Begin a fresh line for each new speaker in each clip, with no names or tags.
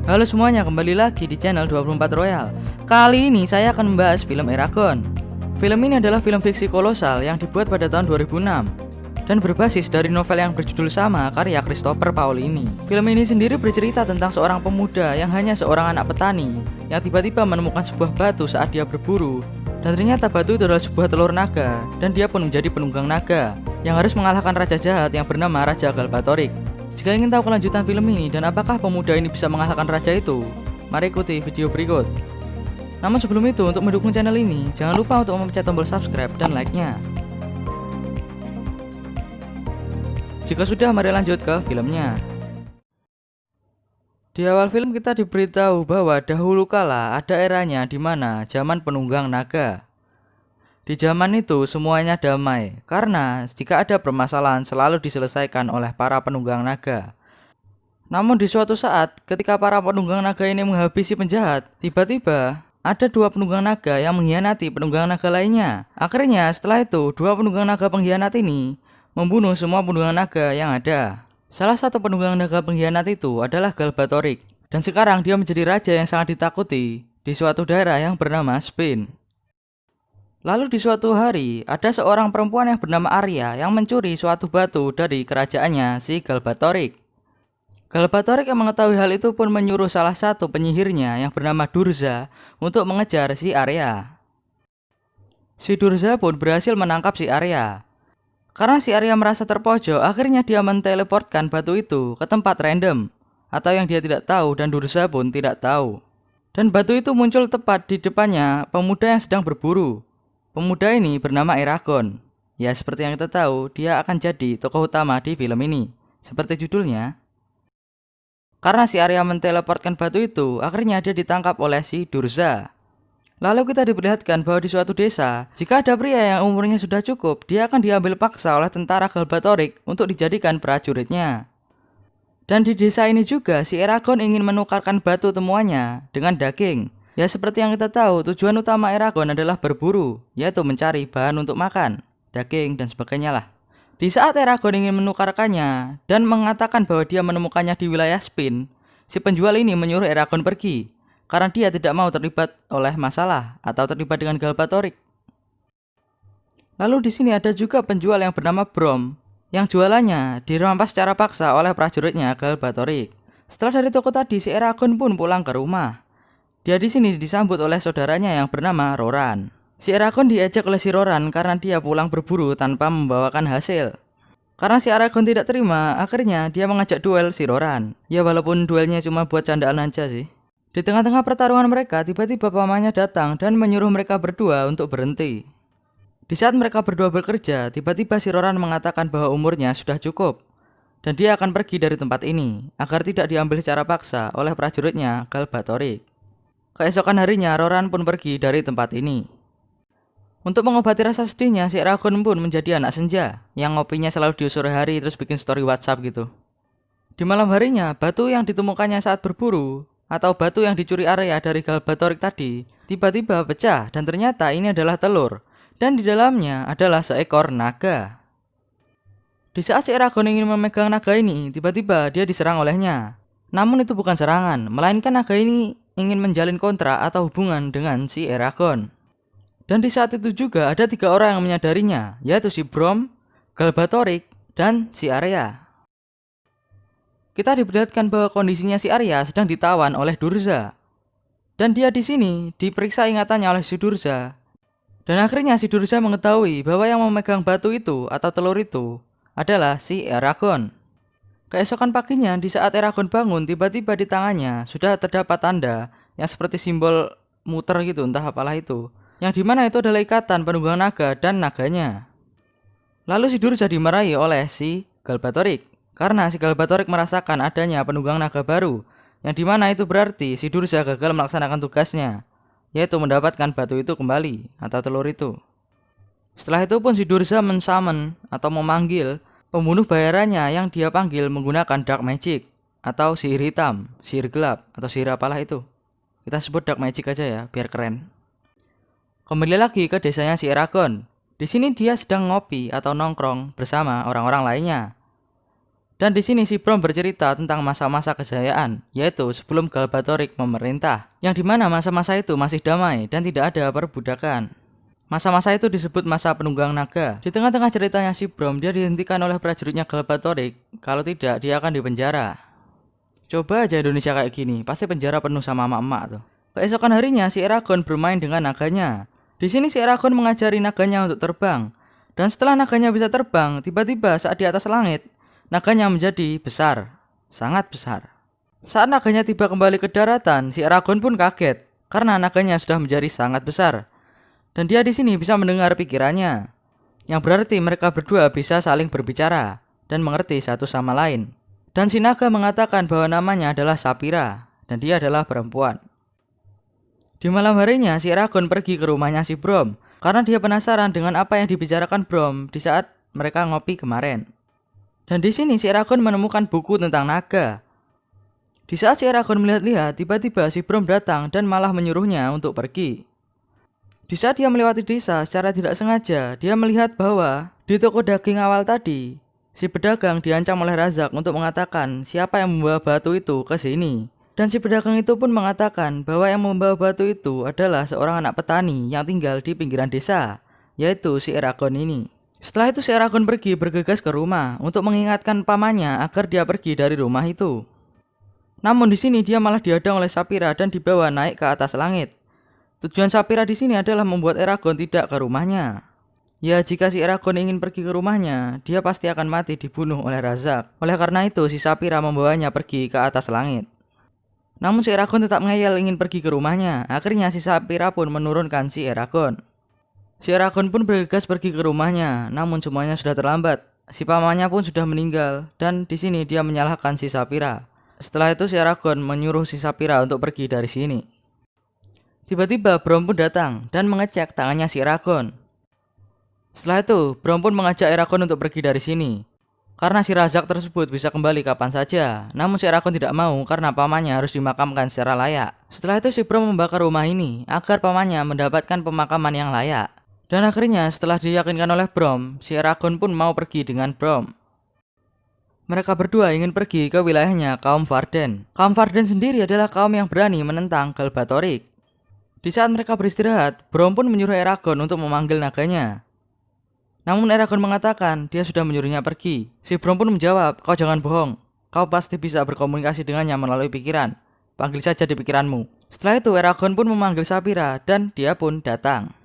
Halo semuanya, kembali lagi di channel 24 Royal. Kali ini saya akan membahas film Eragon. Film ini adalah film fiksi kolosal yang dibuat pada tahun 2006 dan berbasis dari novel yang berjudul sama karya Christopher Paolini. Film ini sendiri bercerita tentang seorang pemuda yang hanya seorang anak petani yang tiba-tiba menemukan sebuah batu saat dia berburu, dan ternyata batu itu adalah sebuah telur naga, dan dia pun menjadi penunggang naga yang harus mengalahkan raja jahat yang bernama Raja Galbatorix. Jika ingin tahu kelanjutan film ini dan apakah pemuda ini bisa mengalahkan raja itu, mari ikuti video berikut. Namun sebelum itu, untuk mendukung channel ini, jangan lupa untuk memencet tombol subscribe dan like-nya. Jika sudah, mari lanjut ke filmnya. Di awal film kita diberitahu bahwa dahulu kala ada eranya di mana zaman penunggang naga. Di zaman itu semuanya damai, karena jika ada permasalahan selalu diselesaikan oleh para penunggang naga. Namun di suatu saat, ketika para penunggang naga ini menghabisi penjahat, tiba-tiba ada dua penunggang naga yang mengkhianati penunggang naga lainnya. Akhirnya setelah itu, dua penunggang naga pengkhianat ini membunuh semua penunggang naga yang ada. Salah satu penunggang naga pengkhianat itu adalah Galbatorix, dan sekarang dia menjadi raja yang sangat ditakuti di suatu daerah yang bernama Spain. Lalu di suatu hari, ada seorang perempuan yang bernama Arya yang mencuri suatu batu dari kerajaannya si Galbatorix. Galbatorix yang mengetahui hal itu pun menyuruh salah satu penyihirnya yang bernama Durza untuk mengejar si Arya. Si Durza pun berhasil menangkap si Arya. Karena si Arya merasa terpojok, akhirnya dia menteleportkan batu itu ke tempat random atau yang dia tidak tahu, dan Durza pun tidak tahu. Dan batu itu muncul tepat di depannya pemuda yang sedang berburu. Pemuda ini bernama Eragon. Ya, seperti yang kita tahu, dia akan jadi tokoh utama di film ini, seperti judulnya. Karena si Arya menteleportkan batu itu, akhirnya dia ditangkap oleh si Durza. Lalu kita diperlihatkan bahwa di suatu desa, jika ada pria yang umurnya sudah cukup, dia akan diambil paksa oleh tentara Galbatorix untuk dijadikan prajuritnya. Dan di desa ini juga, si Eragon ingin menukarkan batu temuannya dengan daging. Ya, seperti yang kita tahu, tujuan utama Eragon adalah berburu, yaitu mencari bahan untuk makan, daging, dan sebagainya lah. Di saat Eragon ingin menukarkannya dan mengatakan bahwa dia menemukannya di wilayah Spain, si penjual ini menyuruh Eragon pergi, karena dia tidak mau terlibat oleh masalah atau terlibat dengan Galbatorix. Lalu di sini ada juga penjual yang bernama Brom, yang jualannya dirampas secara paksa oleh prajuritnya Galbatorix. Setelah dari toko tadi, si Eragon pun pulang ke rumah. Dia di sini disambut oleh saudaranya yang bernama Roran. Si Eragon diajak oleh si Roran karena dia pulang berburu tanpa membawakan hasil. Karena si Eragon tidak terima, akhirnya dia mengajak duel si Roran. Ya, walaupun duelnya cuma buat candaan aja sih. Di tengah-tengah pertarungan mereka, tiba-tiba pamannya datang dan menyuruh mereka berdua untuk berhenti. Di saat mereka berdua bekerja, tiba-tiba si Roran mengatakan bahwa umurnya sudah cukup, dan dia akan pergi dari tempat ini agar tidak diambil secara paksa oleh prajuritnya Galbatorix. Keesokan harinya, Roran pun pergi dari tempat ini. Untuk mengobati rasa sedihnya, si Eragon pun menjadi anak senja yang ngopinya selalu di sore hari terus bikin story WhatsApp gitu. Di malam harinya, batu yang ditemukannya saat berburu atau batu yang dicuri Arya dari Galbatorix tadi tiba-tiba pecah, dan ternyata ini adalah telur, dan di dalamnya adalah seekor naga. Di saat si Eragon ingin memegang naga ini, tiba-tiba dia diserang olehnya. Namun itu bukan serangan, melainkan naga ini ingin menjalin kontrak atau hubungan dengan si Eragon. Dan di saat itu juga ada 3 orang yang menyadarinya, yaitu si Brom, Galbatorix, dan si Arya. Kita diperlihatkan bahwa kondisinya si Arya sedang ditawan oleh Durza. Dan dia di sini diperiksa ingatannya oleh si Durza. Dan akhirnya si Durza mengetahui bahwa yang memegang batu itu atau telur itu adalah si Eragon. Keesokan paginya, di saat Eragon bangun, tiba-tiba di tangannya sudah terdapat tanda yang seperti simbol muter gitu, entah apalah itu, yang dimana itu adalah ikatan penunggang naga dan naganya. Lalu si Durza dimarahi oleh si Galbatorix, karena si Galbatorix merasakan adanya penunggang naga baru, yang dimana itu berarti si Durza gagal melaksanakan tugasnya, yaitu mendapatkan batu itu kembali atau telur itu. Setelah itu pun si Durza mensummon atau memanggil pembunuh bayarannya yang dia panggil menggunakan dark magic atau sihir hitam, sihir gelap, atau sihir apalah itu. Kita sebut dark magic aja ya, biar keren. Kembali lagi ke desanya si Eragon. Di sini dia sedang ngopi atau nongkrong bersama orang-orang lainnya. Dan di sini si Brom bercerita tentang masa-masa kejayaan, yaitu sebelum Galbatorix memerintah, yang dimana masa-masa itu masih damai dan tidak ada perbudakan. Masa-masa itu disebut masa penunggang naga. Di tengah-tengah ceritanya si Brom, dia dihentikan oleh prajuritnya Galbatorix, kalau tidak dia akan dipenjara. Coba aja Indonesia kayak gini, pasti penjara penuh sama emak-emak tuh. Keesokan harinya si Eragon bermain dengan naganya. Di sini si Eragon mengajari naganya untuk terbang. Dan setelah naganya bisa terbang, tiba-tiba saat di atas langit, naganya menjadi besar, sangat besar. Saat naganya tiba kembali ke daratan, si Eragon pun kaget karena naganya sudah menjadi sangat besar. Dan dia di sini bisa mendengar pikirannya, yang berarti mereka berdua bisa saling berbicara dan mengerti satu sama lain. Dan si naga mengatakan bahwa namanya adalah Sapphira dan dia adalah perempuan. Di malam harinya, si Eragon pergi ke rumahnya si Brom karena dia penasaran dengan apa yang dibicarakan Brom di saat mereka ngopi kemarin. Dan di sini si Eragon menemukan buku tentang naga. Di saat si Eragon melihat-lihat, tiba-tiba si Brom datang dan malah menyuruhnya untuk pergi. Di saat dia melewati desa, secara tidak sengaja dia melihat bahwa di toko daging awal tadi, si pedagang diancam oleh Razak untuk mengatakan siapa yang membawa batu itu ke sini. Dan si pedagang itu pun mengatakan bahwa yang membawa batu itu adalah seorang anak petani yang tinggal di pinggiran desa, yaitu si Eragon ini. Setelah itu si Eragon pergi bergegas ke rumah untuk mengingatkan pamannya agar dia pergi dari rumah itu. Namun di sini dia malah dihadang oleh Sapphira dan dibawa naik ke atas langit. Tujuan Sapphira di sini adalah membuat Eragon tidak ke rumahnya. Ya, jika si Eragon ingin pergi ke rumahnya, dia pasti akan mati dibunuh oleh Razak. Oleh karena itu si Sapphira membawanya pergi ke atas langit. Namun si Eragon tetap ngeyel ingin pergi ke rumahnya. Akhirnya si Sapphira pun menurunkan si Eragon. Si Eragon pun bergegas pergi ke rumahnya, namun semuanya sudah terlambat. Si pamannya pun sudah meninggal, dan di sini dia menyalahkan si Sapphira. Setelah itu si Eragon menyuruh si Sapphira untuk pergi dari sini. Tiba-tiba Brom pun datang dan mengecek tangannya si Eragon. Setelah itu Brom pun mengajak Eragon untuk pergi dari sini, karena si Razak tersebut bisa kembali kapan saja. Namun si Eragon tidak mau karena pamannya harus dimakamkan secara layak. Setelah itu si Brom membakar rumah ini agar pamannya mendapatkan pemakaman yang layak. Dan akhirnya setelah diyakinkan oleh Brom, si Eragon pun mau pergi dengan Brom. Mereka berdua ingin pergi ke wilayahnya kaum Varden. Kaum Varden sendiri adalah kaum yang berani menentang Galbatorix. Di saat mereka beristirahat, Brom pun menyuruh Eragon untuk memanggil naganya. Namun Eragon mengatakan dia sudah menyuruhnya pergi. Si Brom pun menjawab, "Kau jangan bohong. Kau pasti bisa berkomunikasi dengannya melalui pikiran. Panggil saja di pikiranmu." Setelah itu Eragon pun memanggil Sapphira dan dia pun datang.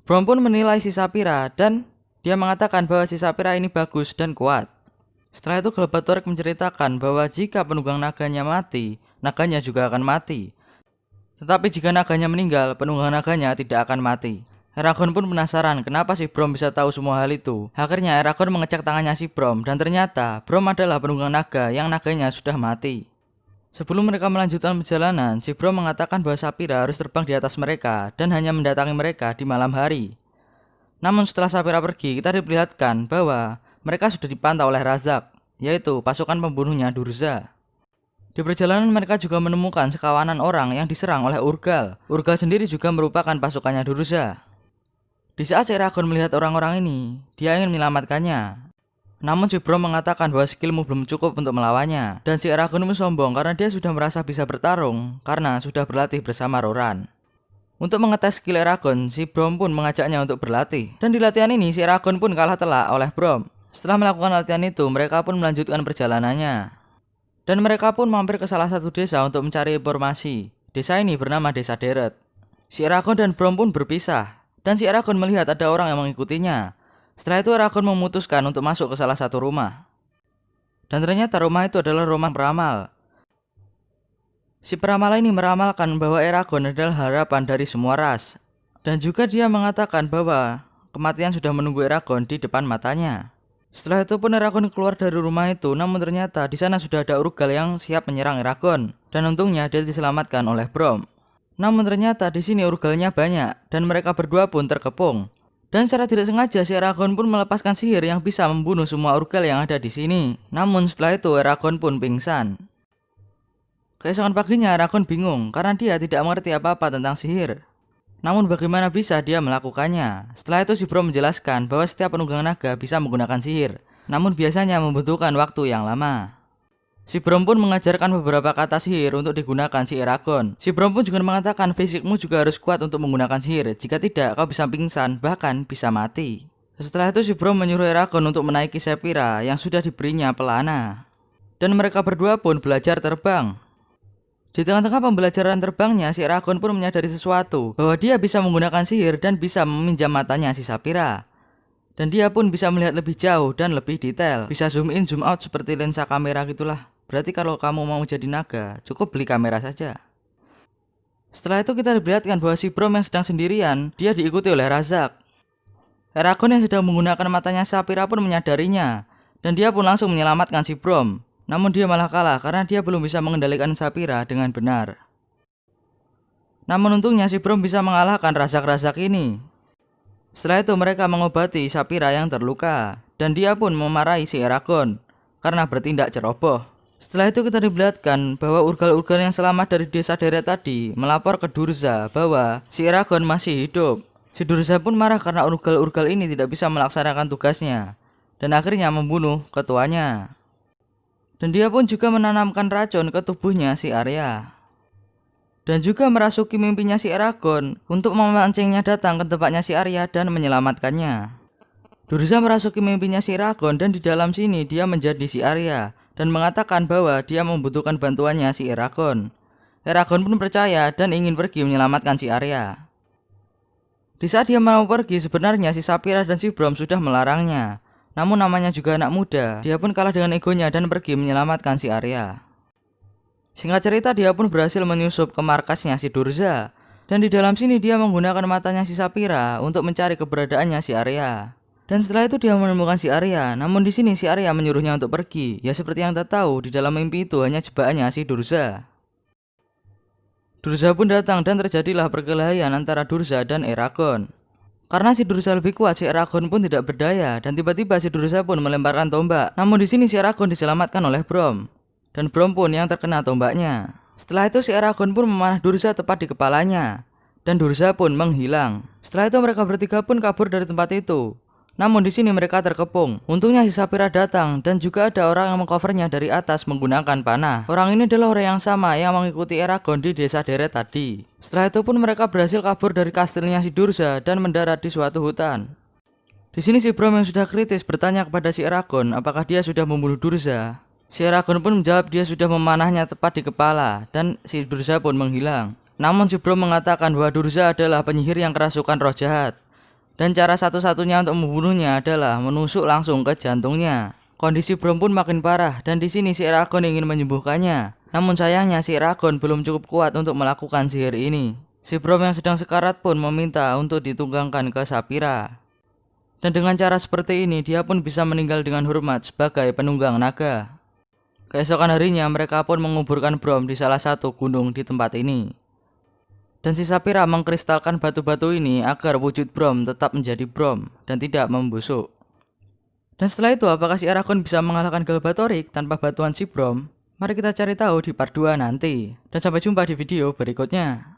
Brom pun menilai si Sapphira dan dia mengatakan bahwa si Sapphira ini bagus dan kuat. Setelah itu Galbatorix menceritakan bahwa jika penunggang naganya mati, naganya juga akan mati. Tetapi jika naganya meninggal, penunggang naganya tidak akan mati. Eragon pun penasaran kenapa si Brom bisa tahu semua hal itu. Akhirnya Eragon mengecek tangannya si Brom dan ternyata Brom adalah penunggang naga yang naganya sudah mati. Sebelum mereka melanjutkan perjalanan, si Brom mengatakan bahwa Sapphira harus terbang di atas mereka dan hanya mendatangi mereka di malam hari. Namun setelah Sapphira pergi, kita diperlihatkan bahwa mereka sudah dipantau oleh Razak, yaitu pasukan pembunuhnya Durza. Di perjalanan mereka juga menemukan sekawanan orang yang diserang oleh Urgal. Urgal sendiri juga merupakan pasukannya Durza. Di saat Eragon melihat orang-orang ini, dia ingin menyelamatkannya. Namun si Brom mengatakan bahwa skillmu belum cukup untuk melawannya. Dan si Eragon pun sombong karena dia sudah merasa bisa bertarung karena sudah berlatih bersama Roran. Untuk mengetes skill Eragon, si Brom pun mengajaknya untuk berlatih. Dan di latihan ini si Eragon pun kalah telak oleh Brom. Setelah melakukan latihan itu, mereka pun melanjutkan perjalanannya. Dan mereka pun mampir ke salah satu desa untuk mencari informasi. Desa ini bernama Desa Deret. Si Eragon dan Brom pun berpisah. Dan si Eragon melihat ada orang yang mengikutinya. Setelah itu Eragon memutuskan untuk masuk ke salah satu rumah. Dan ternyata rumah itu adalah rumah peramal. Si peramal ini meramalkan bahwa Eragon adalah harapan dari semua ras. Dan juga dia mengatakan bahwa kematian sudah menunggu Eragon di depan matanya. Setelah itu pun Eragon keluar dari rumah itu, namun ternyata di sana sudah ada Urgal yang siap menyerang Eragon. Dan untungnya dia diselamatkan oleh Brom. Namun ternyata di sini Urgalnya banyak dan mereka berdua pun terkepung. Dan secara tidak sengaja si Eragon pun melepaskan sihir yang bisa membunuh semua Urgal yang ada di sini. Namun setelah itu Eragon pun pingsan. Keesokan paginya Eragon bingung karena dia tidak mengerti apa-apa tentang sihir. Namun bagaimana bisa dia melakukannya? Setelah itu si Brom menjelaskan bahwa setiap penunggang naga bisa menggunakan sihir. namun biasanya membutuhkan waktu yang lama. Si Brom pun mengajarkan beberapa kata sihir untuk digunakan si Eragon. Si Brom pun juga mengatakan fisikmu juga harus kuat untuk menggunakan sihir. Jika tidak, kau bisa pingsan, bahkan bisa mati. Setelah itu si Brom menyuruh Eragon untuk menaiki Saphira yang sudah diberinya pelana. Dan mereka berdua pun belajar terbang. Di tengah-tengah pembelajaran terbangnya, si Eragon pun menyadari sesuatu, bahwa dia bisa menggunakan sihir dan bisa meminjam matanya si Saphira. Dan dia pun bisa melihat lebih jauh dan lebih detail. Bisa zoom in, zoom out seperti lensa kamera gitulah. Berarti kalau kamu mau jadi naga, cukup beli kamera saja. Setelah itu kita diperlihatkan bahwa si Brom yang sedang sendirian, dia diikuti oleh Razak. Eragon yang sedang menggunakan matanya Saphira pun menyadarinya, dan dia pun langsung menyelamatkan si Brom. Namun dia malah kalah karena dia belum bisa mengendalikan Saphira dengan benar. Namun untungnya si Brom bisa mengalahkan Razak-Razak ini. Setelah itu mereka mengobati Saphira yang terluka, dan dia pun memarahi si Eragon karena bertindak ceroboh. Setelah itu kita diperlihatkan bahwa urgal-urgal yang selamat dari desa deret tadi melapor ke Durza bahwa si Eragon masih hidup. Si Durza pun marah karena urgal-urgal ini tidak bisa melaksanakan tugasnya dan akhirnya membunuh ketuanya. Dan dia pun juga menanamkan racun ke tubuhnya si Arya. Dan juga merasuki mimpinya si Eragon untuk memancingnya datang ke tempatnya si Arya dan menyelamatkannya. Durza merasuki mimpinya si Eragon dan di dalam sini dia menjadi si Arya dan mengatakan bahwa dia membutuhkan bantuannya si Eragon. Eragon pun percaya dan ingin pergi menyelamatkan si Arya. Di saat dia mau pergi, sebenarnya si Saphira dan si Brom sudah melarangnya. Namun namanya juga anak muda, dia pun kalah dengan egonya dan pergi menyelamatkan si Arya. Singkat cerita, dia pun berhasil menyusup ke markasnya si Durza. Dan di dalam sini dia menggunakan matanya si Saphira untuk mencari keberadaannya si Arya. Dan setelah itu dia menemukan si Arya, namun di sini si Arya menyuruhnya untuk pergi. Ya seperti yang kita tahu, di dalam mimpi itu hanya jebakannya si Durza. Durza pun datang dan terjadilah perkelahian antara Durza dan Eragon. Karena si Durza lebih kuat, si Eragon pun tidak berdaya dan tiba-tiba si Durza pun melemparkan tombak. Namun di sini si Eragon diselamatkan oleh Brom. Dan Brom pun yang terkena tombaknya. Setelah itu si Eragon pun memanah Durza tepat di kepalanya. Dan Durza pun menghilang. Setelah itu mereka bertiga pun kabur dari tempat itu. Namun di sini mereka terkepung. Untungnya si Saphira datang dan juga ada orang yang mengcovernya dari atas menggunakan panah. Orang ini adalah orang yang sama yang mengikuti Eragon di desa deret tadi. Setelah itu pun mereka berhasil kabur dari kastilnya si Durza dan mendarat di suatu hutan. Di sini si Brom yang sudah kritis bertanya kepada si Eragon apakah dia sudah membunuh Durza. Si Eragon pun menjawab dia sudah memanahnya tepat di kepala dan si Durza pun menghilang. Namun si Brom mengatakan bahwa Durza adalah penyihir yang kerasukan roh jahat. Dan cara satu-satunya untuk membunuhnya adalah menusuk langsung ke jantungnya. Kondisi Brom pun makin parah dan di sini si Eragon ingin menyembuhkannya. Namun sayangnya si Eragon belum cukup kuat untuk melakukan sihir ini. Si Brom yang sedang sekarat pun meminta untuk ditunggangkan ke Saphira. Dan dengan cara seperti ini dia pun bisa meninggal dengan hormat sebagai penunggang naga. Keesokan harinya mereka pun menguburkan Brom di salah satu gunung di tempat ini. Dan si Saphira mengkristalkan batu-batu ini agar wujud Brom tetap menjadi Brom dan tidak membusuk. Dan setelah itu apakah si Eragon bisa mengalahkan Galbatorix tanpa bantuan si Brom? Mari kita cari tahu di part 2 nanti. Dan sampai jumpa di video berikutnya.